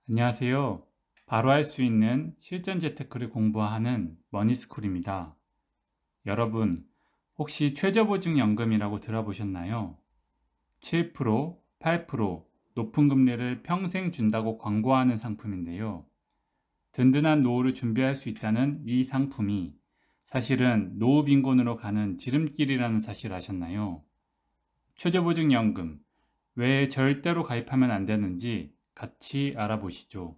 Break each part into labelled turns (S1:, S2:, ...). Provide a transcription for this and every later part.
S1: 안녕하세요. 바로 할 수 있는 실전 재테크를 공부하는 머니스쿨입니다. 여러분, 혹시 최저보증연금이라고 들어보셨나요? 7%, 8% 높은 금리를 평생 준다고 광고하는 상품인데요. 든든한 노후를 준비할 수 있다는 이 상품이 사실은 노후 빈곤으로 가는 지름길이라는 사실 아셨나요? 최저보증연금, 왜 절대로 가입하면 안 되는지 같이 알아보시죠.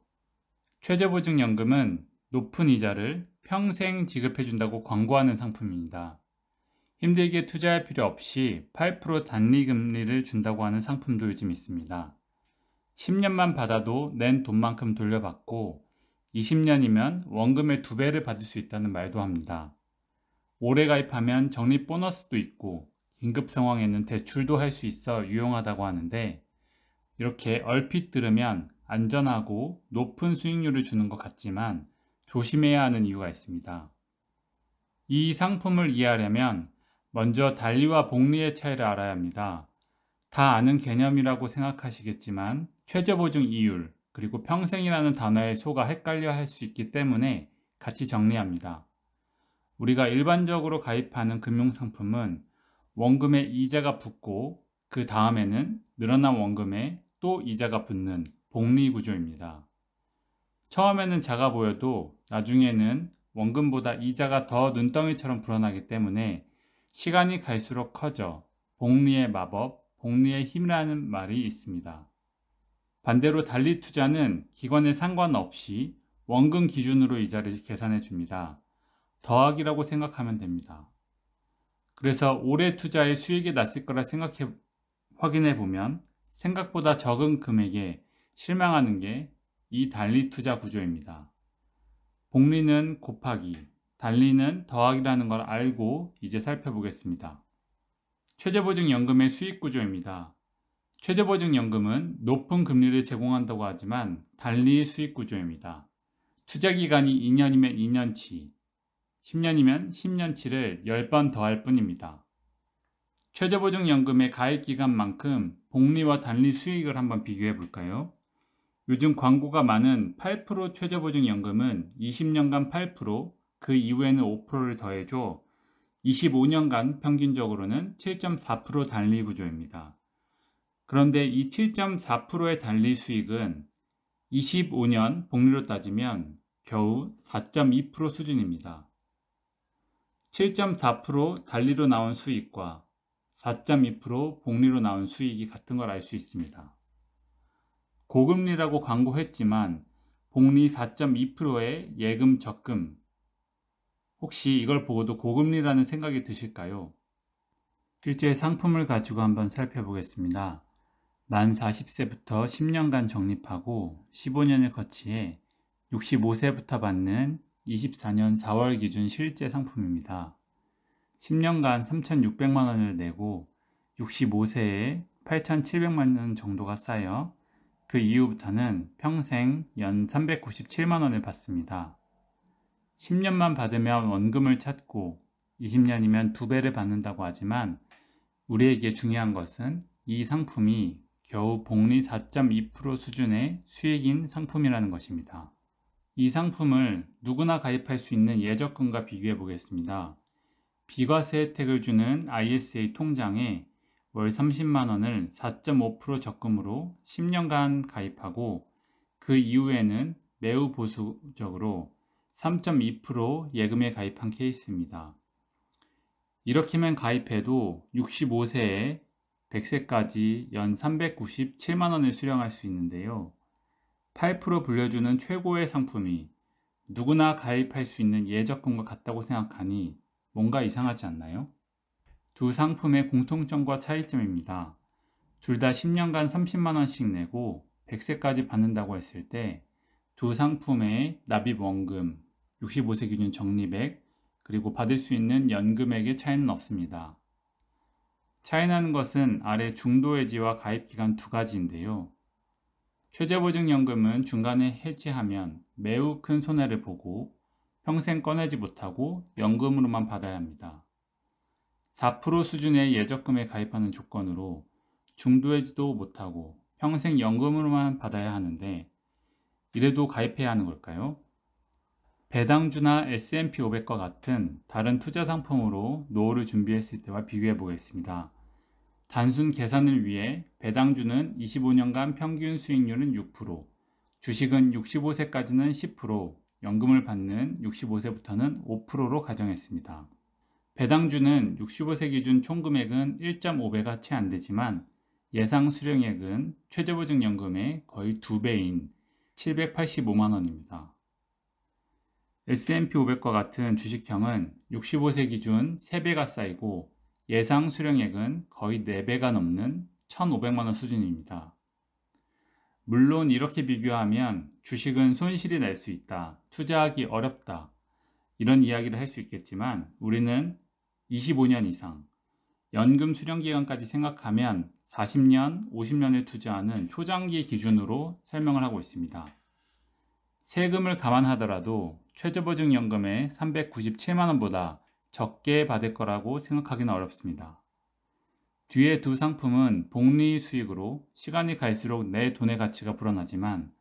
S1: 최저보증연금은 높은 이자를 평생 지급해준다고 광고하는 상품입니다. 힘들게 투자할 필요 없이 8% 단리금리를 준다고 하는 상품도 요즘 있습니다. 10년만 받아도 낸 돈만큼 돌려받고 20년이면 원금의 2배를 받을 수 있다는 말도 합니다. 오래 가입하면 적립 보너스도 있고 긴급 상황에는 대출도 할 수 있어 유용하다고 하는데, 이렇게 얼핏 들으면 안전하고 높은 수익률을 주는 것 같지만 조심해야 하는 이유가 있습니다. 이 상품을 이해하려면 먼저 단리와 복리의 차이를 알아야 합니다. 다 아는 개념이라고 생각하시겠지만 최저보증 이율 그리고 평생이라는 단어에 속아 헷갈려 할 수 있기 때문에 같이 정리합니다. 우리가 일반적으로 가입하는 금융상품은 원금에 이자가 붙고 그 다음에는 늘어난 원금에 또 이자가 붙는 복리 구조입니다. 처음에는 작아 보여도 나중에는 원금보다 이자가 더 눈덩이처럼 불어나기 때문에 시간이 갈수록 커져 복리의 마법, 복리의 힘이라는 말이 있습니다. 반대로 단리 투자는 기관에 상관없이 원금 기준으로 이자를 계산해 줍니다. 더하기라고 생각하면 됩니다. 그래서 올해 투자에 수익이 났을 거라 확인해 보면 생각보다 적은 금액에 실망하는 게 이 단리 투자 구조입니다. 복리는 곱하기, 단리는 더하기라는 걸 알고 이제 살펴보겠습니다. 최저보증연금의 수익 구조입니다. 최저보증연금은 높은 금리를 제공한다고 하지만 단리의 수익 구조입니다. 투자 기간이 2년이면 2년치, 10년이면 10년치를 10번 더할 뿐입니다. 최저보증연금의 가입기간만큼 복리와 단리 수익을 한번 비교해 볼까요? 요즘 광고가 많은 8% 최저보증연금은 20년간 8%, 그 이후에는 5%를 더해줘 25년간 평균적으로는 7.4% 단리 구조입니다. 그런데 이 7.4%의 단리 수익은 25년 복리로 따지면 겨우 4.2% 수준입니다. 7.4% 단리로 나온 수익과 4.2% 복리로 나온 수익이 같은 걸 알 수 있습니다. 고금리라고 광고했지만 복리 4.2%의 예금 적금, 혹시 이걸 보고도 고금리라는 생각이 드실까요? 실제 상품을 가지고 한번 살펴보겠습니다. 만 40세부터 10년간 적립하고 15년을 거치해 65세부터 받는 24년 4월 기준 실제 상품입니다. 10년간 3,600만 원을 내고 65세에 8,700만 원 정도가 쌓여 그 이후부터는 평생 연 397만 원을 받습니다. 10년만 받으면 원금을 찾고 20년이면 2배를 받는다고 하지만 우리에게 중요한 것은 이 상품이 겨우 복리 4.2% 수준의 수익인 상품이라는 것입니다. 이 상품을 누구나 가입할 수 있는 예적금과 비교해 보겠습니다. 비과세 혜택을 주는 ISA 통장에 월 30만 원을 4.5% 적금으로 10년간 가입하고 그 이후에는 매우 보수적으로 3.2% 예금에 가입한 케이스입니다. 이렇게만 가입해도 65세에 100세까지 연 397만 원을 수령할 수 있는데요. 8% 불려주는 최고의 상품이 누구나 가입할 수 있는 예적금과 같다고 생각하니 뭔가 이상하지 않나요? 두 상품의 공통점과 차이점입니다. 둘 다 10년간 30만 원씩 내고 100세까지 받는다고 했을 때 두 상품의 납입 원금, 65세 기준 적립액, 그리고 받을 수 있는 연금액의 차이는 없습니다. 차이나는 것은 아래 중도해지와 가입기간 두 가지인데요. 최저보증연금은 중간에 해지하면 매우 큰 손해를 보고 평생 꺼내지 못하고 연금으로만 받아야 합니다. 4% 수준의 예적금에 가입하는 조건으로 중도해지도 못하고 평생 연금으로만 받아야 하는데, 이래도 가입해야 하는 걸까요? 배당주나 S&P 500과 같은 다른 투자 상품으로 노후를 준비했을 때와 비교해 보겠습니다. 단순 계산을 위해 배당주는 25년간 평균 수익률은 6%, 주식은 65세까지는 10%, 연금을 받는 65세부터는 5%로 가정했습니다. 배당주는 65세 기준 총금액은 1.5배가 채 안 되지만 예상 수령액은 최저보증연금의 거의 2배인 785만 원입니다. S&P 500과 같은 주식형은 65세 기준 3배가 쌓이고 예상 수령액은 거의 4배가 넘는 1,500만 원 수준입니다. 물론 이렇게 비교하면 주식은 손실이 날 수 있다, 투자하기 어렵다 이런 이야기를 할 수 있겠지만 우리는 25년 이상, 연금 수령 기간까지 생각하면 40년, 50년을 투자하는 초장기 기준으로 설명을 하고 있습니다. 세금을 감안하더라도 최저보증연금의 397만 원보다 적게 받을 거라고 생각하기는 어렵습니다. 뒤에 두 상품은 복리 수익으로 시간이 갈수록 내 돈의 가치가 불어나지만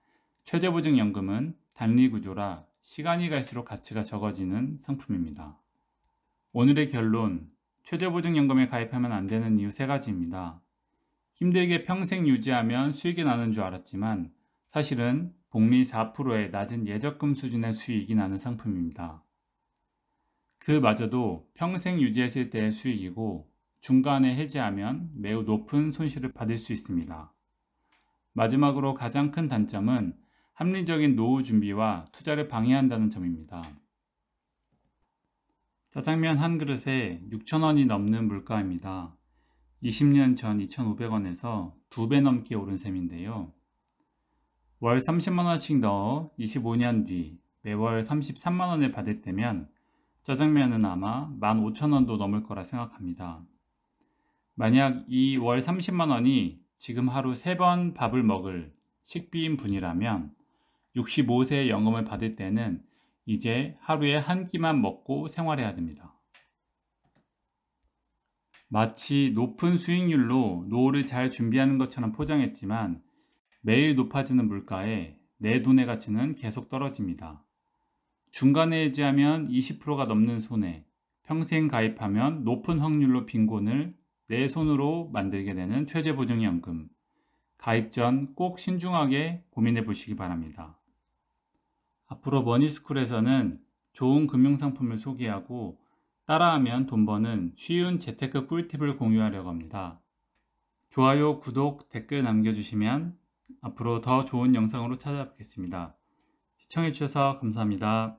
S1: 최저보증연금은 단리 구조라 시간이 갈수록 가치가 적어지는 상품입니다. 오늘의 결론, 최저보증연금에 가입하면 안 되는 이유 3가지입니다. 힘들게 평생 유지하면 수익이 나는 줄 알았지만 사실은 복리 4%의 낮은 예적금 수준의 수익이 나는 상품입니다. 그마저도 평생 유지했을 때의 수익이고 중간에 해지하면 매우 높은 손실을 받을 수 있습니다. 마지막으로 가장 큰 단점은 합리적인 노후 준비와 투자를 방해한다는 점입니다. 짜장면 한 그릇에 6,000원이 넘는 물가입니다. 20년 전 2,500원에서 2배 넘게 오른 셈인데요. 월 30만원씩 넣어 25년 뒤 매월 33만원을 받을 때면 짜장면은 아마 15,000원도 넘을 거라 생각합니다. 만약 이 월 30만원이 지금 하루 3번 밥을 먹을 식비인 분이라면 65세의 연금을 받을 때는 이제 하루에 한 끼만 먹고 생활해야 됩니다. 마치 높은 수익률로 노후를 잘 준비하는 것처럼 포장했지만 매일 높아지는 물가에 내 돈의 가치는 계속 떨어집니다. 중간에 해지하면 20%가 넘는 손해, 평생 가입하면 높은 확률로 빈곤을 내 손으로 만들게 되는 최저보증연금. 가입 전 꼭 신중하게 고민해 보시기 바랍니다. 앞으로 머니스쿨에서는 좋은 금융상품을 소개하고 따라하면 돈 버는 쉬운 재테크 꿀팁을 공유하려고 합니다. 좋아요, 구독, 댓글 남겨주시면 앞으로 더 좋은 영상으로 찾아뵙겠습니다. 시청해주셔서 감사합니다.